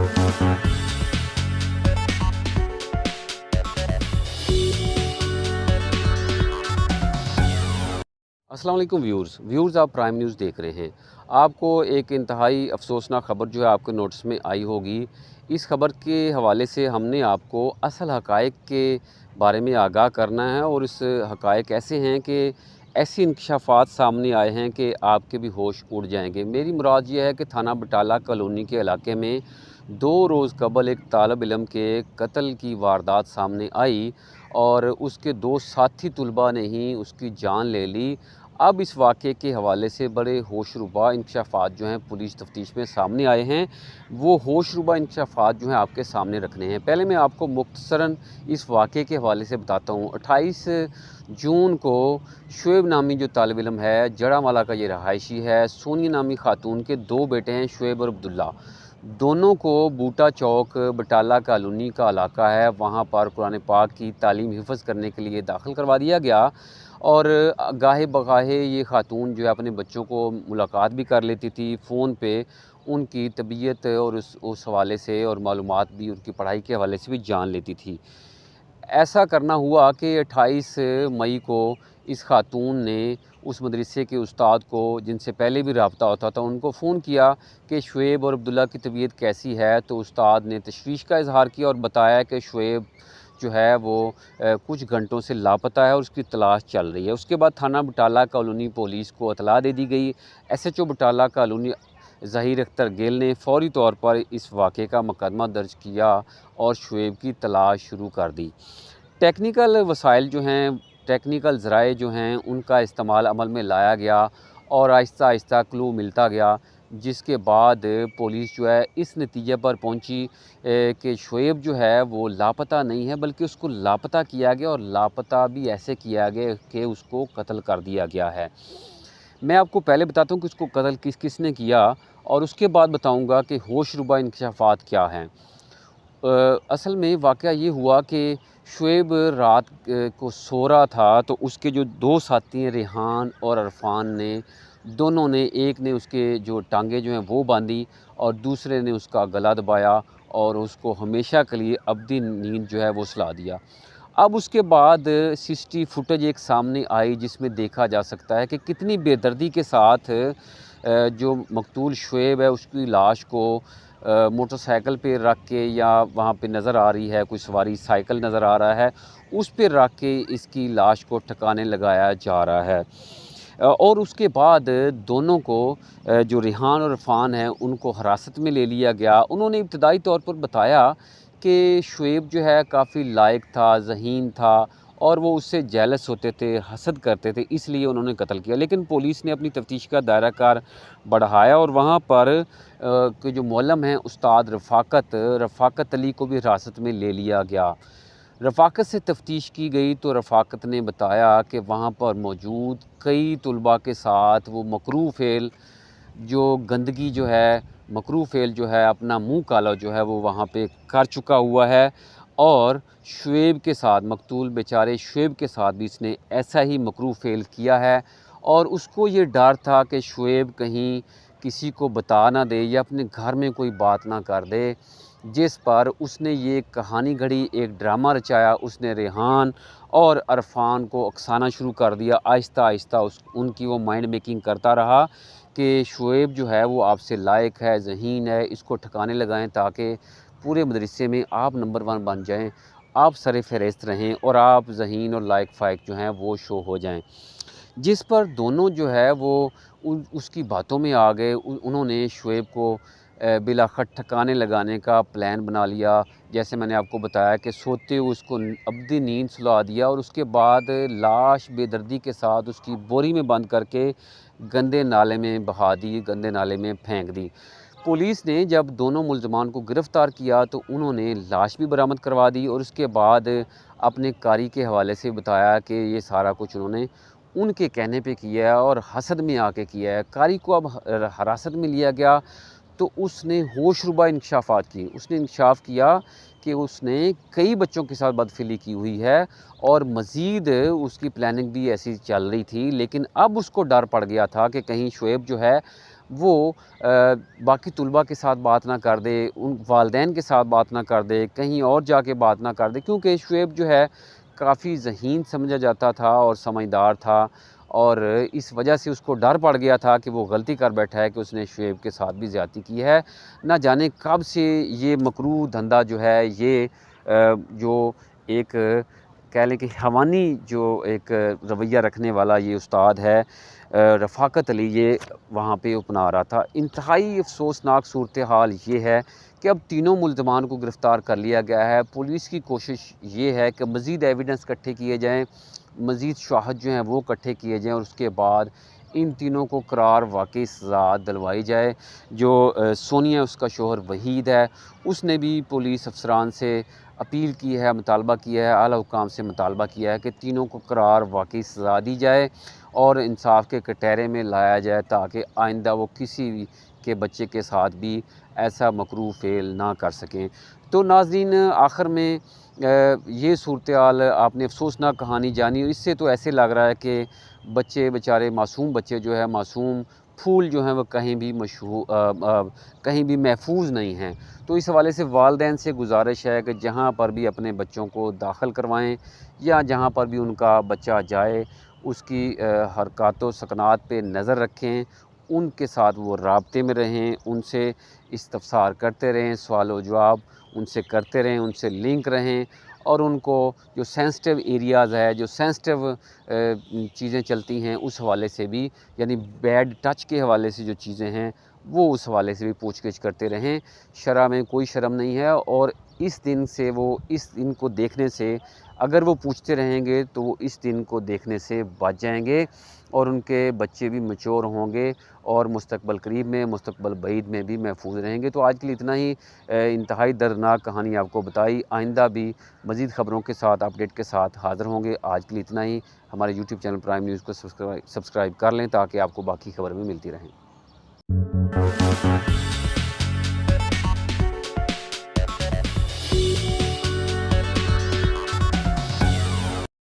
अस्सलाम वालेकुम व्यूर्स आप प्राइम न्यूज़ देख रहे हैं। आपको एक इंतहाई अफसोसनाक ख़बर जो है आपके नोटिस में आई होगी। इस ख़बर के हवाले से हमने आपको असल हक़ाइक़ के बारे में आगाह करना है और इस हक़ाइक़ ऐसे हैं कि ऐसे इंकशाफ़ात सामने आए हैं कि आपके भी होश उड़ जाएंगे। मेरी मुराद ये है कि थाना बटाला कॉलोनी के इलाके में 2 रोज़ कबल एक तालिब इल्म के कत्ल की वारदात सामने आई और उसके 2 साथी तुलबा ने ही उसकी जान ले ली। अब इस वाक़े के हवाले से बड़े होशरुबा इंकशाफ़ात जो हैं पुलिस तफ्तीश में सामने आए हैं। वो होशरुबा इंकशाफ़ात जो हैं आपके सामने रखने हैं। पहले मैं आपको मुख्तसरन इस वाक़े के हवाले से बताता हूँ। 28 जून को शुएब नामी जो तालिब इल्म है, जड़ामाला का ये रहायशी है। सोनिया नामी ख़ातून के 2 बेटे हैं, शुएब और अब्दुल्ला। दोनों को बूटा चौक बटाला कॉलोनी का इलाका है, वहाँ पर कुरान पाक की तालीम हिफ़्ज़ करने के लिए दाखिल करवा दिया गया। और गाहे बगाहे ये ख़ातून जो है अपने बच्चों को मुलाकात भी कर लेती थी फ़ोन पे, उनकी तबीयत और उस हवाले से और मालूमात भी उनकी पढ़ाई के हवाले से भी जान लेती थी। ऐसा करना हुआ कि 28 मई को इस ख़ातून ने उस मदरसे के उस्ताद को, जिनसे पहले भी राब्ता होता था, उनको फ़ोन किया कि शुएब और अब्दुल्ला की तबीयत कैसी है। तो उस्ताद ने तशवीश का इज़हार किया और बताया कि शुएब जो है वो कुछ घंटों से लापता है और उसकी तलाश चल रही है। उसके बाद थाना बटाला कॉलोनी पुलिस को इत्तला दे दी गई। एसएचओ बटाला कॉलोनी ज़हीर अख्तर गिल ने फ़ौरी तौर पर इस वाक़े का मुकदमा दर्ज किया और शुएब की तलाश शुरू कर दी। टेक्निकल वसाइल जो हैं, टेक्निकल ज़राए जो हैं, उनका इस्तेमाल अमल में लाया गया और आहिस्ता आहिस्ता क्लू मिलता गया, जिसके बाद पुलिस जो है इस नतीजे पर पहुंची कि शुएब जो है वो लापता नहीं है, बल्कि उसको लापता किया गया और लापता भी ऐसे किया गया कि उसको कत्ल कर दिया गया है। मैं आपको पहले बताता हूँ कि उसको कत्ल किसने किया और उसके बाद बताऊँगा कि होशरुबा इंकशाफ़ात क्या हैं। असल में वाक़या ये हुआ कि शुएब रात को सो रहा था, तो उसके जो 2 साथी हैं रेहान और अरफान ने, दोनों ने, एक ने उसके जो टांगें जो हैं वो बांधी और दूसरे ने उसका गला दबाया और उसको हमेशा के लिए अबदी नींद जो है वो सुला दिया। अब उसके बाद सीसीटीवी फुटेज एक सामने आई जिसमें देखा जा सकता है कि कितनी बेदर्दी के साथ जो मकतूल शुएब है उसकी लाश को मोटरसाइकिल पे रख के, या वहाँ पे नज़र आ रही है कोई सवारी साइकिल नज़र आ रहा है, उस पे रख के इसकी लाश को ठिकाने लगाया जा रहा है। और उसके बाद दोनों को, जो रेहान और इरफान हैं, उनको हिरासत में ले लिया गया। उन्होंने इब्तदाई तौर पर बताया कि शुएब जो है काफ़ी लायक था, ज़हीन था और वो उससे जेलस होते थे, हसद करते थे, इसलिए उन्होंने कत्ल किया। लेकिन पुलिस ने अपनी तफ्तीश का दायरा कार बढ़ाया और वहाँ पर के जो मुअल्लिम हैं उस्ताद रफ़ाकत अली को भी हिरासत में ले लिया गया। रफ़ाकत से तफ्तीश की गई तो रफ़ाकत ने बताया कि वहाँ पर मौजूद कई तुलबा के साथ वो मकरूह फ़ेल जो गंदगी जो है, मकरूह फ़ेल जो है, अपना मुँह काला जो है वो वहाँ पे कर चुका हुआ है। और शुएब के साथ, मकतूल बेचारे शुएब के साथ भी इसने ऐसा ही मकरूह फ़ेल किया है और उसको ये डर था कि शुएब कहीं किसी को बता ना दे या अपने घर में कोई बात ना कर दे, जिस पर उसने ये कहानी घड़ी, एक ड्रामा रचाया। उसने रेहान और अरफान को उकसाना शुरू कर दिया। आहिस्ता आहिस्ता उनकी वो माइंड मेकिंग करता रहा कि शुएब जो है वो आपसे लायक है, ज़हीन है, इसको ठिकाने लगाएं ताकि पूरे मदरसे में आप नंबर 1 बन जाएं, आप सर फ़हरिस्त रहें और आप ज़हीन और लायक फ़ाइक जो हैं वो शो हो जाएं। जिस पर दोनों जो है वो उसकी बातों में आ गए। उन्होंने शुएब को बिलाखत ठिकाने लगाने का प्लान बना लिया। जैसे मैंने आपको बताया कि सोते हुए उसको अबदी नींद सुला दिया और उसके बाद लाश बेदर्दी के साथ उसकी बोरी में बंद करके गंदे नाले में बहा दी, गंदे नाले में फेंक दी। पुलिस ने जब दोनों मुल्ज़मान को गिरफ़्तार किया तो उन्होंने लाश भी बरामद करवा दी और उसके बाद अपने कारी के हवाले से बताया कि ये सारा कुछ उन्होंने उनके कहने पे किया है और हसद में आके किया है। कारी को अब हिरासत में लिया गया तो उसने होशरुबा इंकशाफ़ात की। उसने इंकशाफ़ किया कि उसने कई बच्चों के साथ बदफ़िली की हुई है और मज़ीद उसकी प्लानिंग भी ऐसी चल रही थी। लेकिन अब उसको डर पड़ गया था कि कहीं शुएब जो है وہ باقی طلباء کے ساتھ بات نہ کر دے، ان والدین کے ساتھ بات نہ کر دے، کہیں اور جا کے بات نہ کر دے، کیونکہ شعیب جو ہے کافی ذہین سمجھا جاتا تھا اور سمجھدار تھا، اور اس وجہ سے اس کو ڈر پڑ گیا تھا کہ وہ غلطی کر بیٹھا ہے کہ اس نے شعیب کے ساتھ بھی زیادتی کی ہے۔ نہ جانے کب سے یہ مکروہ دھندا جو ہے، یہ جو ایک کہہ لیں کہ حیوانی جو ایک رویہ رکھنے والا یہ استاد ہے رفاقت علی، یہ وہاں پہ اپنا رہا تھا۔ انتہائی افسوسناک صورتحال یہ ہے کہ اب تینوں ملزمان کو گرفتار کر لیا گیا ہے۔ پولیس کی کوشش یہ ہے کہ مزید ایویڈنس اکٹھے کیے جائیں، مزید شواہد جو ہیں وہ اکٹھے کیے جائیں، اور اس کے بعد ان تینوں کو قرار واقعی سزا دلوائی جائے۔ جو سونیا اس کا شوہر وحید ہے، اس نے بھی پولیس افسران سے اپیل کی ہے، مطالبہ کیا ہے، اعلیٰ حکام سے مطالبہ کیا ہے کہ تینوں کو قرار واقعی سزا دی جائے اور انصاف کے کٹہرے میں لایا جائے، تاکہ آئندہ وہ کسی بھی کے بچے کے ساتھ بھی ایسا مکروہ فعل نہ کر سکیں۔ تو ناظرین، آخر میں یہ صورتحال آپ نے افسوسناک کہانی جانی، اور اس سے تو ایسے لگ رہا ہے کہ بچے بیچارے معصوم بچے جو ہے، معصوم پھول جو ہیں وہ کہیں بھی محفوظ نہیں ہیں۔ تو اس حوالے سے والدین سے گزارش ہے کہ جہاں پر بھی اپنے بچوں کو داخل کروائیں یا جہاں پر بھی ان کا بچہ جائے، اس کی حرکات و سکنات پہ نظر رکھیں، ان کے ساتھ وہ رابطے میں رہیں، ان سے استفسار کرتے رہیں، سوال و جواب ان سے کرتے رہیں، ان سے لنک رہیں، اور ان کو جو سینسٹیو ایریاز ہے، جو سینسٹیو چیزیں چلتی ہیں، اس حوالے سے بھی، یعنی بیڈ ٹچ کے حوالے سے جو چیزیں ہیں وہ اس حوالے سے بھی پوچھ گچھ کرتے رہیں۔ شرع میں کوئی شرم نہیں ہے، اور اس دن کو دیکھنے سے اگر وہ پوچھتے رہیں گے تو وہ اس دن کو دیکھنے سے بچ جائیں گے، اور ان کے بچے بھی میچور ہوں گے اور مستقبل قریب میں، مستقبل بعید میں بھی محفوظ رہیں گے۔ تو آج کے لیے اتنا ہی، انتہائی دردناک کہانی آپ کو بتائی۔ آئندہ بھی مزید خبروں کے ساتھ، اپڈیٹ کے ساتھ حاضر ہوں گے۔ آج کے لیے اتنا ہی۔ ہمارے یوٹیوب چینل پرائم نیوز کو سبسکرائب کر لیں تاکہ آپ کو باقی خبر بھی ملتی رہیں۔